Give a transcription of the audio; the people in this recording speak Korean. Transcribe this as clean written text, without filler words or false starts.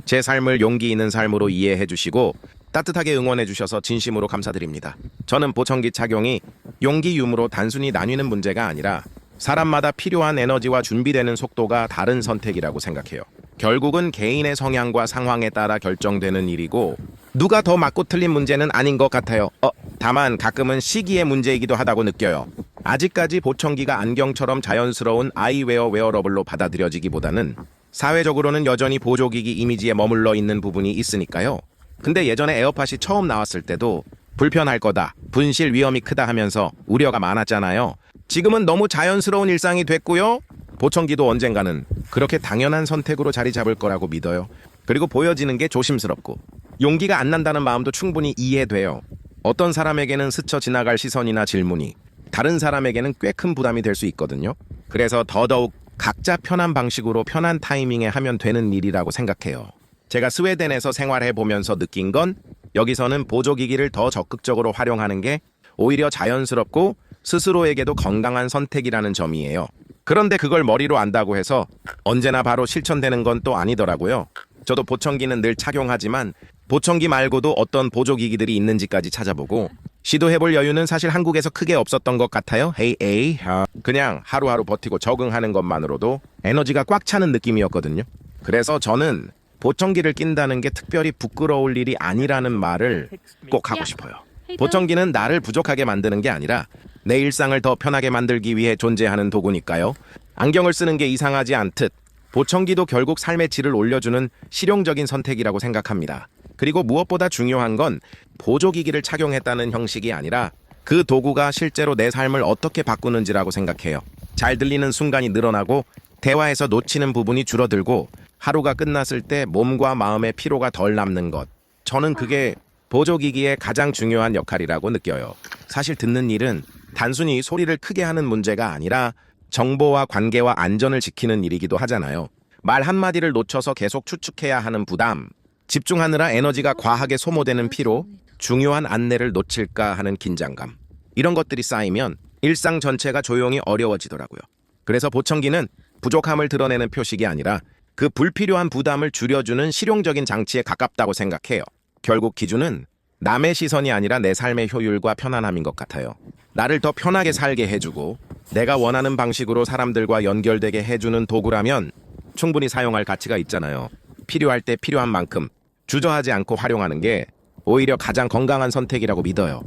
제 삶을 용기 있는 삶으로 이해해 주시고 따뜻하게 응원해 주셔서 진심으로 감사드립니다. 저는 보청기 착용이 용기 유무로 단순히 나뉘는 문제가 아니라 사람마다 필요한 에너지와 준비되는 속도가 다른 선택이라고 생각해요. 결국은 개인의 성향과 상황에 따라 결정되는 일이고 누가 더 맞고 틀린 문제는 아닌 것 같아요. 다만 가끔은 시기의 문제이기도 하다고 느껴요. 아직까지 보청기가 안경처럼 자연스러운 아이웨어 웨어러블로 받아들여지기보다는 사회적으로는 여전히 보조기기 이미지에 머물러 있는 부분이 있으니까요. 근데 예전에 에어팟이 처음 나왔을 때도 불편할 거다, 분실 위험이 크다 하면서 우려가 많았잖아요. 지금은 너무 자연스러운 일상이 됐고요. 보청기도 언젠가는 그렇게 당연한 선택으로 자리 잡을 거라고 믿어요. 그리고 보여지는 게 조심스럽고 용기가 안 난다는 마음도 충분히 이해돼요. 어떤 사람에게는 스쳐 지나갈 시선이나 질문이 다른 사람에게는 꽤 큰 부담이 될 수 있거든요. 그래서 더더욱 각자 편한 방식으로 편한 타이밍에 하면 되는 일이라고 생각해요. 제가 스웨덴에서 생활해 보면서 느낀 건 여기서는 보조기기를 더 적극적으로 활용하는 게 오히려 자연스럽고 스스로에게도 건강한 선택이라는 점이에요. 그런데 그걸 머리로 안다고 해서 언제나 바로 실천되는 건 또 아니더라고요. 저도 보청기는 늘 착용하지만 보청기 말고도 어떤 보조기기들이 있는지까지 찾아보고 시도해볼 여유는 사실 한국에서 크게 없었던 것 같아요. 그냥 하루하루 버티고 적응하는 것만으로도 에너지가 꽉 차는 느낌이었거든요. 그래서 저는 보청기를 낀다는 게 특별히 부끄러울 일이 아니라는 말을 꼭 하고 싶어요. 보청기는 나를 부족하게 만드는 게 아니라 내 일상을 더 편하게 만들기 위해 존재하는 도구니까요. 안경을 쓰는 게 이상하지 않듯 보청기도 결국 삶의 질을 올려주는 실용적인 선택이라고 생각합니다. 그리고 무엇보다 중요한 건 보조기기를 착용했다는 형식이 아니라 그 도구가 실제로 내 삶을 어떻게 바꾸는지라고 생각해요. 잘 들리는 순간이 늘어나고 대화에서 놓치는 부분이 줄어들고 하루가 끝났을 때 몸과 마음의 피로가 덜 남는 것. 저는 그게 보조기기의 가장 중요한 역할이라고 느껴요. 사실 듣는 일은 단순히 소리를 크게 하는 문제가 아니라 정보와 관계와 안전을 지키는 일이기도 하잖아요. 말 한마디를 놓쳐서 계속 추측해야 하는 부담, 집중하느라 에너지가 과하게 소모되는 피로, 중요한 안내를 놓칠까 하는 긴장감. 이런 것들이 쌓이면 일상 전체가 조용히 어려워지더라고요. 그래서 보청기는 부족함을 드러내는 표식이 아니라 그 불필요한 부담을 줄여주는 실용적인 장치에 가깝다고 생각해요. 결국 기준은 남의 시선이 아니라 내 삶의 효율과 편안함인 것 같아요. 나를 더 편하게 살게 해주고 내가 원하는 방식으로 사람들과 연결되게 해주는 도구라면 충분히 사용할 가치가 있잖아요. 필요할 때 필요한 만큼 주저하지 않고 활용하는 게 오히려 가장 건강한 선택이라고 믿어요.